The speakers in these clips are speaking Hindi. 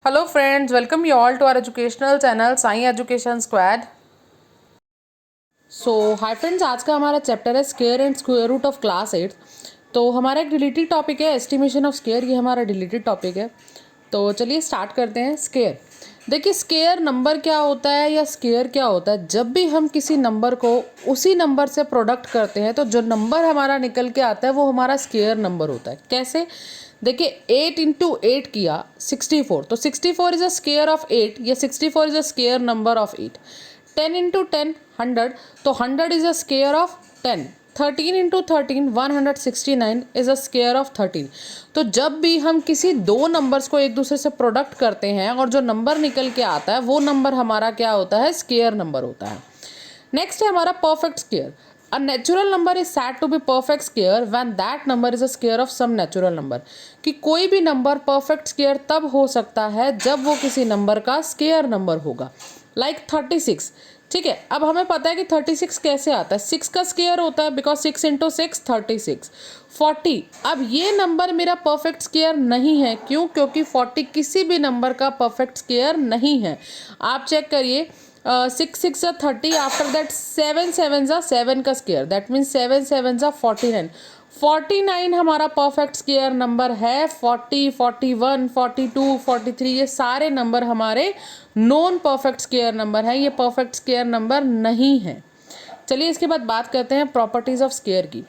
Hello friends, welcome you all to our educational channel Sai education squad. Hi friends, आज का हमारा चैप्टर है square and square root of class 8। तो हमारा एक डिलीटेड टॉपिक है एस्टिमेशन ऑफ स्क्वायर, ये हमारा डिलीटेड टॉपिक है। तो चलिए स्टार्ट करते हैं। स्क्वायर, देखिए स्क्वायर नंबर क्या होता है या स्क्वायर क्या होता है। जब भी हम किसी नंबर को उसी नंबर से प्रोडक्ट करते हैं तो जो नंबर हमारा निकल के आता है वो हमारा स्क्वायर नंबर होता है। कैसे, देखिए 8 इंटू 8 किया 64, तो 64 इज अ स्क्वायर ऑफ 8, या 64 is a square number of 8। 10 into 10 100, तो 100 is a square of 10। 13 into 13 169 is a square of 13। तो जब भी हम किसी दो नंबर्स को एक दूसरे से प्रोडक्ट करते हैं और जो नंबर निकल के आता है वो नंबर हमारा क्या होता है, स्क्वायर नंबर होता है। नेक्स्ट है हमारा perfect square. A natural number is said to be perfect square when that number is a square of some natural number। कि कोई भी नंबर परफेक्ट स्क्वायर तब हो सकता है जब वो किसी नंबर का स्क्वायर नंबर होगा। लाइक 36, ठीक है। अब हमें पता है कि 36 कैसे आता है, 6 का स्क्वायर होता है, बिकॉज 6 इंटू 6 36। 40, अब ये नंबर मेरा परफेक्ट स्क्वायर नहीं है। क्यों? क्योंकि 40 किसी भी नंबर का परफेक्ट स्क्वायर नहीं है। आप चेक करिए, 6 6 जा 30, आफ्टर दैट 7 7 जा 7 का स्क्वायर, दैट मीन्स 7 7 जा 49। 49 हमारा परफेक्ट स्क्वायर नंबर है। 40 41 42 43 ये सारे नंबर हमारे नॉन परफेक्ट स्क्वायर नंबर हैं, ये परफेक्ट स्क्वायर नंबर नहीं है। चलिए इसके बाद बात करते हैं प्रॉपर्टीज़ ऑफ स्क्वायर की।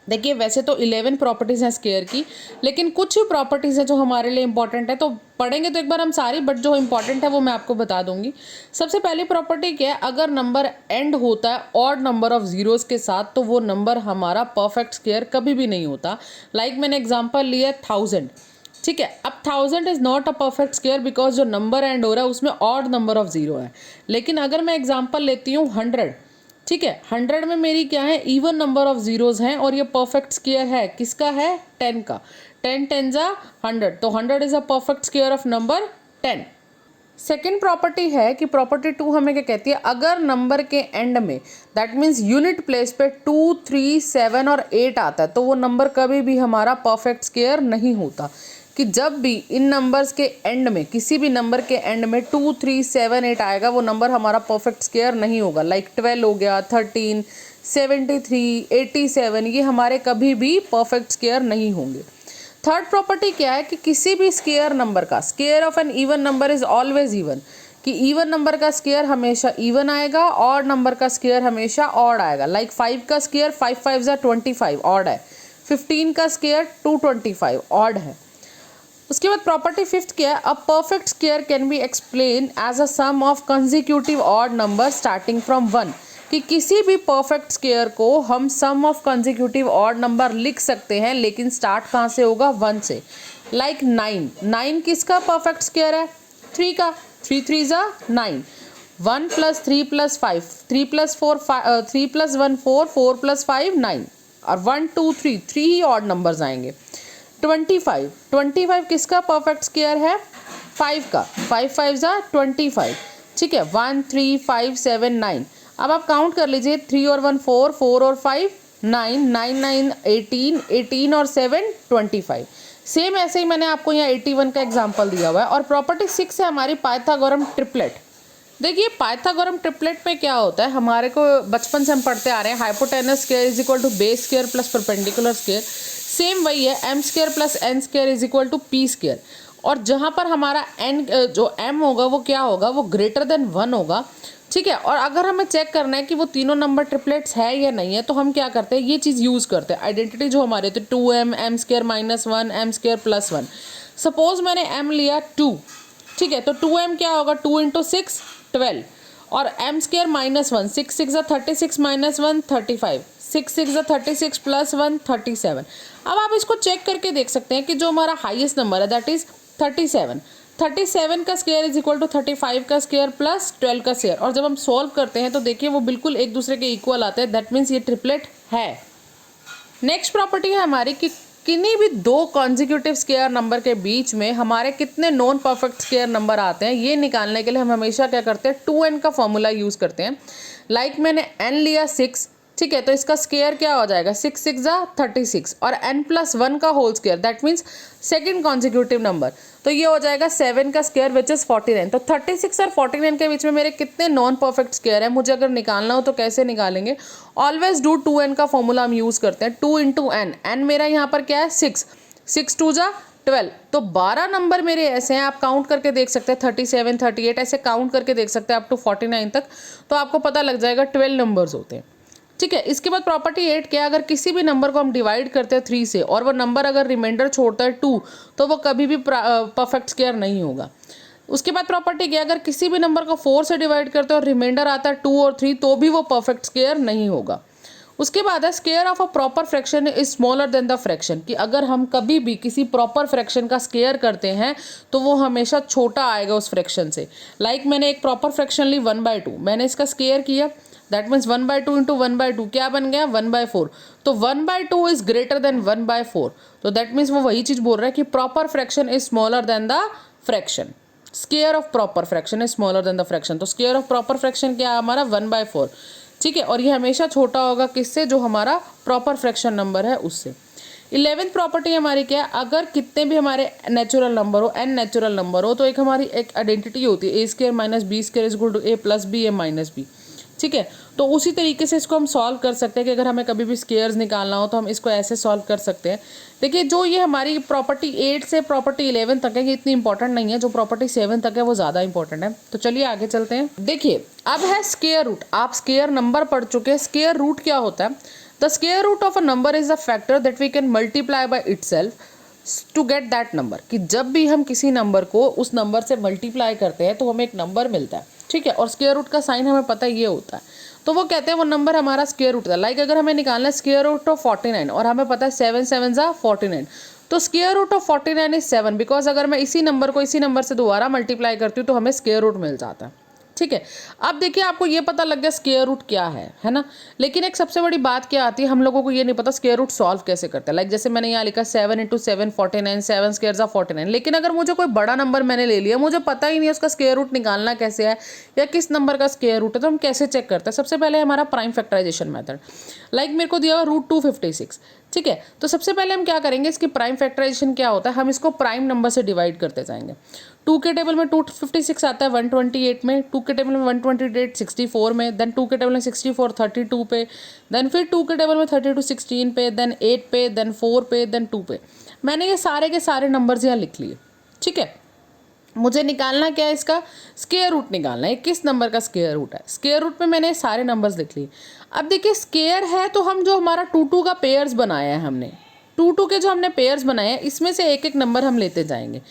देखिए वैसे तो 11 प्रॉपर्टीज़ हैं स्क्वायर की, लेकिन कुछ प्रॉपर्टीज़ हैं जो हमारे लिए इंपॉर्टेंट है। तो पढ़ेंगे तो एक बार हम सारी, बट जो इंपॉर्टेंट है वो मैं आपको बता दूंगी। सबसे पहली प्रॉपर्टी क्या है, अगर नंबर एंड होता है ऑड नंबर ऑफ जीरोज़ के साथ तो वो नंबर हमारा परफेक्ट स्क्वायर कभी भी नहीं होता। लाइक मैंने एग्जाम्पल लिया 1000, ठीक है। अब 1000 is not a perfect square because जो नंबर एंड हो रहा है उसमें ऑड नंबर ऑफ जीरो है। लेकिन अगर मैं एग्जाम्पल लेती हूँ 100, ठीक है, 100 में मेरी क्या है, इवन नंबर ऑफ जीरोज़ हैं और ये परफेक्ट स्क्वायर है, किसका है, 10 का। 10 10 जा 100, तो 100 is a perfect square of number 10। Second property है कि प्रॉपर्टी 2 हमें क्या कहती है, अगर नंबर के एंड में दैट मीन्स यूनिट प्लेस पे 2 3 7 और 8 आता है तो वो नंबर कभी भी हमारा परफेक्ट स्क्वायर नहीं होता। कि जब भी इन नंबर्स के एंड में, किसी भी नंबर के एंड में 2 3 7 8 आएगा वो नंबर हमारा परफेक्ट स्क्वायर नहीं होगा। लाइक 12 हो गया, 13 73 87, ये हमारे कभी भी परफेक्ट स्क्वायर नहीं होंगे। थर्ड प्रॉपर्टी क्या है कि किसी भी स्क्वायर नंबर का square of an even number is always even. कि इवन नंबर का स्क्वायर हमेशा इवन आएगा, ऑड नंबर का स्क्वायर हमेशा ऑड आएगा। लाइक 5 का स्क्वायर 5 5 जा 25 ऑड है। 15 का स्क्वायर 225 ऑड है। उसके बाद प्रॉपर्टी फिफ्थ क्या है, a perfect square can be explain as a sum of consecutive odd number starting from 1। कि किसी भी परफेक्ट स्क्वायर को हम sum of consecutive odd number लिख सकते हैं, लेकिन स्टार्ट कहाँ से होगा, 1 से। लाइक 9 किसका परफेक्ट स्क्वायर है, 3 का। 3 3 जा 9, 1 + 3 + 5, 3 + 4 3 + 1 4, 4 + 5 9, और 1 2 3 3 ही ऑड नंबर्स आएंगे। 25 किसका परफेक्ट स्क्वायर है, 5 का। 5 5 जा 25, ठीक है। 1 3 5 7 9। अब आप काउंट कर लीजिए, 3 और 1 4, 4 और 5 9, 9 9 18, 18 और 7 25। सेम ऐसे ही मैंने आपको यहाँ 81 का एग्जाम्पल दिया हुआ है। और प्रॉपर्टी 6 है हमारी पाइथागोरम ट्रिपलेट। देखिए पाइथागोरम ट्रिपलेट में क्या होता है, हमारे को बचपन से हम पढ़ते आ रहे हैं, hypotenuse square is equal to base square plus perpendicular square. Same वही है, M square plus N square is equal to P square. और जहाँ पर हमारा एन जो एम होगा वो क्या होगा, वो ग्रेटर देन 1 होगा, ठीक है। और अगर हमें चेक करना है कि वो तीनों नंबर ट्रिपलेट्स है या नहीं है तो हम क्या करते हैं, ये चीज़ यूज़ करते हैं। आइडेंटिटी जो हमारे होती है 2m, M square -1, M square +1। Suppose मैंने m लिया 2, ठीक है, तो 2m क्या होगा, 2 इंटू 6 12, और एम स्क्वायर -1, 6 6 जा 36 -1 35, 6 6 जा 36 + 1 37। अब आप इसको चेक करके देख सकते हैं कि जो हमारा हाईएस्ट नंबर है दैट इज 37। 37 का स्क्वायर इज इक्वल टू 35 का स्क्वायर प्लस 12 का स्क्वायर। और जब हम सॉल्व करते हैं तो देखिए वो बिल्कुल एक दूसरे के इक्वल आते हैं, दैट मीन्स ये ट्रिपलेट है। नेक्स्ट प्रॉपर्टी है हमारी कि किन्हीं भी दो कॉन्जिक्यूटिव स्क्वायर नंबर के बीच में हमारे कितने नॉन परफेक्ट स्क्वायर नंबर आते हैं, ये निकालने के लिए हम हमेशा क्या करते हैं, 2n का फॉर्मूला यूज़ करते हैं। लाइक मैंने n लिया 6, ठीक है, तो इसका स्क्वायर क्या हो जाएगा, 6 6 जा 36, और n + 1 का whole square that means second consecutive number. तो ये हो जाएगा 7 का स्क्वायर विच इज़ 49। तो 36 और 49 के बीच में मेरे कितने नॉन परफेक्ट स्क्वायर है, मुझे अगर निकालना हो तो कैसे निकालेंगे, ऑलवेज डू 2n का फॉर्मूला हम यूज़ करते हैं, 2 इंटू एन, एन मेरा यहाँ पर क्या है 6, 6 2 जा 12, तो 12 नंबर मेरे ऐसे हैं, आप काउंट करके देख सकते हैं 37 38 ऐसे काउंट करके देख सकते हैं अप टू 49 तक, तो आपको पता लग जाएगा 12 नंबर्स होते हैं। ठीक है, इसके बाद प्रॉपर्टी 8 क्या, अगर किसी भी नंबर को हम डिवाइड करते हैं 3 से और वो नंबर अगर रिमाइंडर छोड़ता है 2 तो वो कभी भी परफेक्ट स्क्वायर नहीं होगा। उसके बाद प्रॉपर्टी क्या, अगर किसी भी नंबर को 4 से डिवाइड करते हैं और रिमाइंडर आता है 2 और 3 तो भी वो परफेक्ट स्क्वायर नहीं होगा। उसके बाद है square of a proper fraction is smaller than the fraction, कि अगर हम कभी भी किसी प्रॉपर फ्रैक्शन का स्क्वायर करते हैं तो वो हमेशा छोटा आएगा उस फ्रैक्शन से। लाइक मैंने एक प्रॉपर फ्रैक्शन ली 1/2, मैंने इसका स्क्वायर किया, दैट मीन्स 1/2 इंटू 1/2 क्या बन गया 1/4, तो 1/2 इज ग्रेटर देन 1/4, तो दैट मीन्स वो वही चीज़ बोल रहा है कि proper fraction is smaller than the fraction, square of proper fraction is smaller than the fraction. तो स्क्वायर ऑफ प्रॉपर फ्रैक्शन क्या है हमारा 1/4, ठीक है, और ये हमेशा छोटा होगा किससे, जो हमारा प्रॉपर फ्रैक्शन नंबर है उससे। 11th प्रॉपर्टी हमारी क्या है, अगर कितने भी हमारे नेचुरल नंबर हो, n नेचुरल नंबर हो, तो एक हमारी एक आइडेंटिटी होती है a² - b² is equal to a + b a - b, ठीक है। तो उसी तरीके से इसको हम सॉल्व कर सकते हैं कि अगर हमें कभी भी स्क्वायर्स निकालना हो तो हम इसको ऐसे सॉल्व कर सकते हैं। देखिए जो ये हमारी प्रॉपर्टी 8 से प्रॉपर्टी 11 तक है ये इतनी इंपॉर्टेंट नहीं है, जो प्रॉपर्टी 7 तक है वो ज़्यादा इंपॉर्टेंट है। तो चलिए आगे चलते हैं। देखिए अब है स्क्वायर रूट, आप स्क्वायर नंबर पढ़ चुके हैं, स्क्वायर रूट क्या होता है, the square root of a number is the factor that we can multiply by itself to get that number, कि जब भी हम किसी नंबर को उस नंबर से मल्टीप्लाई करते हैं तो हमें एक नंबर मिलता है, ठीक है, और स्क्वायर रूट का साइन हमें पता है ये होता है, तो वो कहते हैं वो नंबर हमारा स्क्वायर रूट था। लाइक अगर हमें निकालना है स्क्वायर रूट ऑफ 49 और हमें पता है 7 7 जा 49, तो square root of 49 is 7, because अगर मैं इसी नंबर को इसी नंबर से दोबारा मल्टीप्लाई करती हूँ तो हमें स्क्वायर रूट मिल जाता है, ठीक है। अब देखिए आपको ये पता लग गया स्क्वायर रूट क्या है ना, लेकिन एक सबसे बड़ी बात क्या आती है, हम लोगों को ये नहीं पता स्क्वायर रूट सॉल्व कैसे करते हैं। लाइक जैसे मैंने यहाँ लिखा 7 × 7 49, 7 स्क्वायर जा 49, लेकिन अगर मुझे कोई बड़ा नंबर मैंने ले लिया, मुझे पता ही नहीं है उसका स्क्वायर रूट निकालना कैसे है या किस नंबर का स्क्वायर रूट है, तो हम कैसे चेक करते हैं। सबसे पहले हमारा प्राइम फैक्टराइजेशन मेथड, लाइक मेरे को दिया हुआ √256, ठीक है, तो सबसे पहले हम क्या करेंगे, इसकी प्राइम फैक्टराइजेशन क्या होता है, हम इसको प्राइम नंबर से डिवाइड करते जाएंगे। 2 के टेबल में 256 आता है 128 में, 2 के टेबल में 128 64 में, देन 2 के टेबल में 64 32 पे, देन फिर 2 के टेबल में 32 16 पे, देन 8 पे, देन 4 पे, देन 2 पे। मैंने ये सारे के सारे नंबर्स यहाँ लिख लिए, ठीक है। मुझे निकालना क्या है, इसका स्क्वायर रूट निकालना है, किस नंबर का स्क्वायर रूट है। स्क्वायर रूट पे मैंने सारे नंबर्स लिख लिए। अब देखिए स्क्वायर है तो हम जो हमारा 2 का पेयर्स बनाया है हमने, 2 के जो हमने पेयर्स बनाए हैं इसमें से एक एक नंबर हम लेते जाएंगे।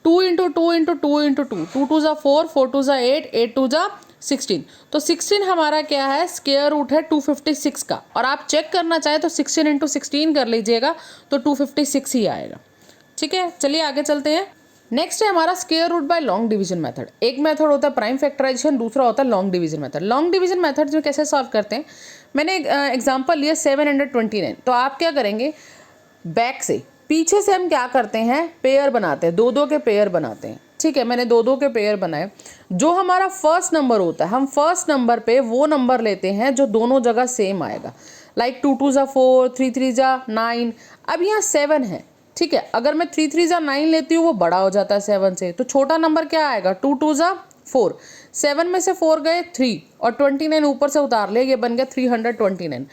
2 × 2 × 2 × 2, 2 2 जा 4, 4 2 जा 8, 8 2 जा 16, तो 16 हमारा क्या है, स्क्वायर रूट है 256 का, और आप चेक करना चाहें तो 16 × 16 कर लीजिएगा तो 256 ही आएगा, ठीक है। चलिए आगे चलते हैं। नेक्स्ट है हमारा square root by long division method. एक मेथड होता है प्राइम फैक्टराइजेशन, दूसरा होता है long division method. Long division method में कैसे सॉल्व करते हैं, मैंने एग्जांपल लिया 729, तो आप क्या करेंगे, बैक से पीछे से हम क्या करते हैं, पेयर बनाते हैं, 2 के पेयर बनाते हैं, ठीक है। मैंने 2 के पेयर बनाए, जो हमारा फर्स्ट नंबर होता है हम फर्स्ट नंबर पे वो नंबर लेते हैं जो दोनों जगह सेम आएगा। लाइक 2 2 जा 4, 3 3 जा 9, अब यहाँ 7 है, ठीक है। अगर मैं 3 3 जा 9 लेती हूँ वो बड़ा हो जाता है 7 से, तो छोटा नंबर क्या आएगा, 2 2 जा 4, 7 में से 4 गए 3 और 29 ऊपर से उतार लिया, ये बन गया 329।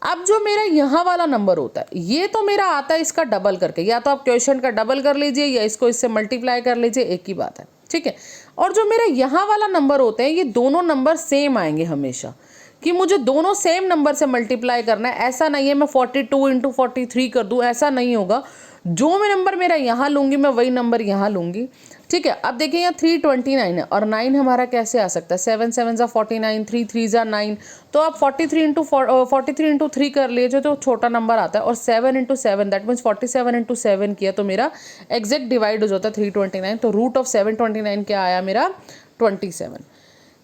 अब जो मेरा यहाँ वाला नंबर होता है ये तो मेरा आता है इसका डबल करके, या तो आप क्वेश्चन का डबल कर लीजिए या इसको इससे मल्टीप्लाई कर लीजिए, एक ही बात है, ठीक है। और जो मेरा यहाँ वाला नंबर होता है ये दोनों नंबर सेम आएंगे हमेशा, कि मुझे दोनों सेम नंबर से मल्टीप्लाई करना है, ऐसा नहीं है मैं 42 × 43 कर दूँ, ऐसा नहीं होगा। जो मैं नंबर मेरा यहाँ लूँगी मैं वही नंबर यहाँ लूँगी, ठीक है। अब देखिए यहाँ 329 है और 9 हमारा कैसे आ सकता है, 7 7 जा 49, 3 3 जा 9, तो आप 43 × 3 कर लीजिए तो छोटा नंबर आता है, और 7 × 7 दैट मीन्स 47 × 7 किया तो मेरा एग्जैक्ट डिवाइड हो जाता है 329, तो रूट ऑफ 729 क्या आया मेरा 27,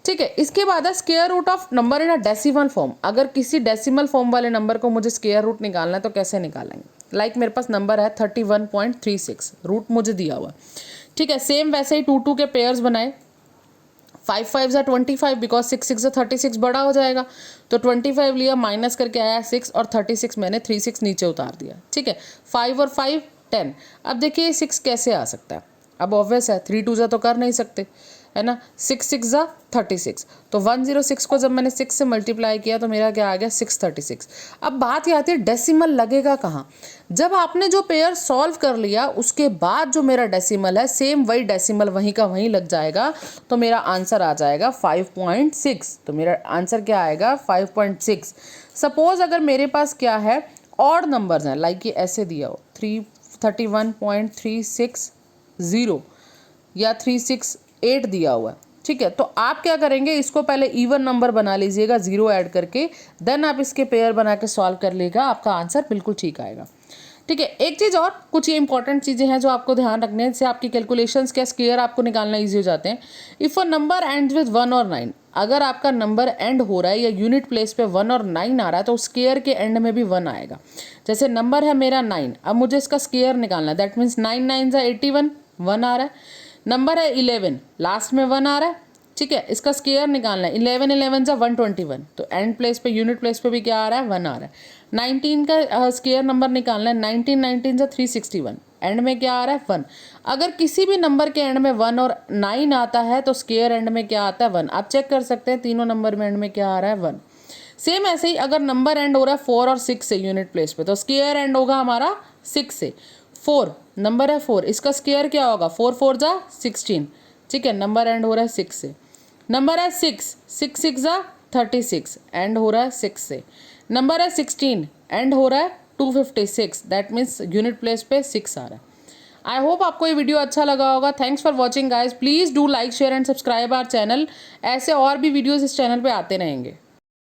ठीक है। इसके बाद है square root of number in a decimal form. अगर किसी डेसिमल फॉर्म वाले नंबर को मुझे स्क्वायर रूट निकालना है तो कैसे निकालेंगे, लाइक मेरे पास नंबर है 31.36, रूट मुझे दिया हुआ, ठीक है। सेम वैसे ही 2 के पेयर्स बनाए, 5 5 जा 25, बिकॉज 6 6 जा 36 बड़ा हो जाएगा, तो 25 लिया, माइनस करके आया 6 और 36 मैंने 36 नीचे उतार दिया, ठीक है। 5 और 5 10। अब देखिए 6 कैसे आ सकता है, अब ऑब्वियस है 3 2 जा तो कर नहीं सकते, है ना। 6 6 जा 36, तो 106 को जब मैंने 6 से मल्टीप्लाई किया तो मेरा क्या आ गया 636। अब बात ये आती है डेसिमल लगेगा कहाँ। जब आपने जो पेयर सॉल्व कर लिया उसके बाद जो मेरा डेसिमल है सेम वही डेसिमल वहीं का वहीं लग जाएगा, तो मेरा आंसर आ जाएगा 5.6। तो मेरा आंसर क्या आएगा 5.6। सपोज अगर मेरे पास क्या है ऑड नंबर्स हैं, लाइक ये ऐसे दिया हो 31.360 या 368 दिया हुआ है, ठीक है। तो आप क्या करेंगे, इसको पहले इवन नंबर बना लीजिएगा 0 ऐड करके, देन आप इसके पेयर बना के सॉल्व कर लेगा, आपका आंसर बिल्कुल ठीक आएगा, ठीक है। एक चीज़ और, कुछ ये इंपॉर्टेंट चीज़ें हैं जो आपको ध्यान रखने हैं, जिससे आपकी कैलकुलेशंस क्या स्क्वायर आपको निकालना ईजी हो जाते हैं। If a number ends with 1 और 9, अगर आपका नंबर एंड हो रहा है या यूनिट प्लेस पे 1 और 9 आ रहा है तो स्क्वायर के एंड में भी 1 आएगा। जैसे नंबर है मेरा 9, अब मुझे इसका स्क्वायर निकालना है, दैट मीन्स 9 9 जा 81, 1 आ रहा है। नंबर है 11, लास्ट में 1 आ रहा है, ठीक है। इसका स्क्वायर निकालना है, 11 11 जा 121, तो एंड प्लेस पे यूनिट प्लेस पे भी क्या आ रहा है 1 आ रहा है। 19 का स्क्वायर नंबर निकालना है, 19 19 जा 361, एंड में क्या आ रहा है 1। अगर किसी भी नंबर के एंड में 1 और 9 आता है तो स्क्वायर एंड में क्या आता है 1। आप चेक कर सकते हैं तीनों नंबर में एंड में क्या आ रहा है 1। सेम ऐसे ही अगर नंबर एंड हो रहा है 4 और 6 से यूनिट प्लेस पे, तो स्क्वायर एंड होगा हमारा 6 से। 4 नंबर है 4, इसका स्क्वायर क्या होगा 4 4 जा 16, ठीक है। नंबर एंड हो रहा है 6 से। नंबर है 6 6 6 जा 36, एंड हो रहा है 6 से। नंबर है 16, एंड हो रहा है 256, दैट मीन्स यूनिट प्लेस पे 6 आ रहा है। आई होप आपको ये वीडियो अच्छा लगा होगा। Thanks for watching guys, please do like share and subscribe our channel. ऐसे और भी वीडियोज़ इस चैनल पे आते रहेंगे।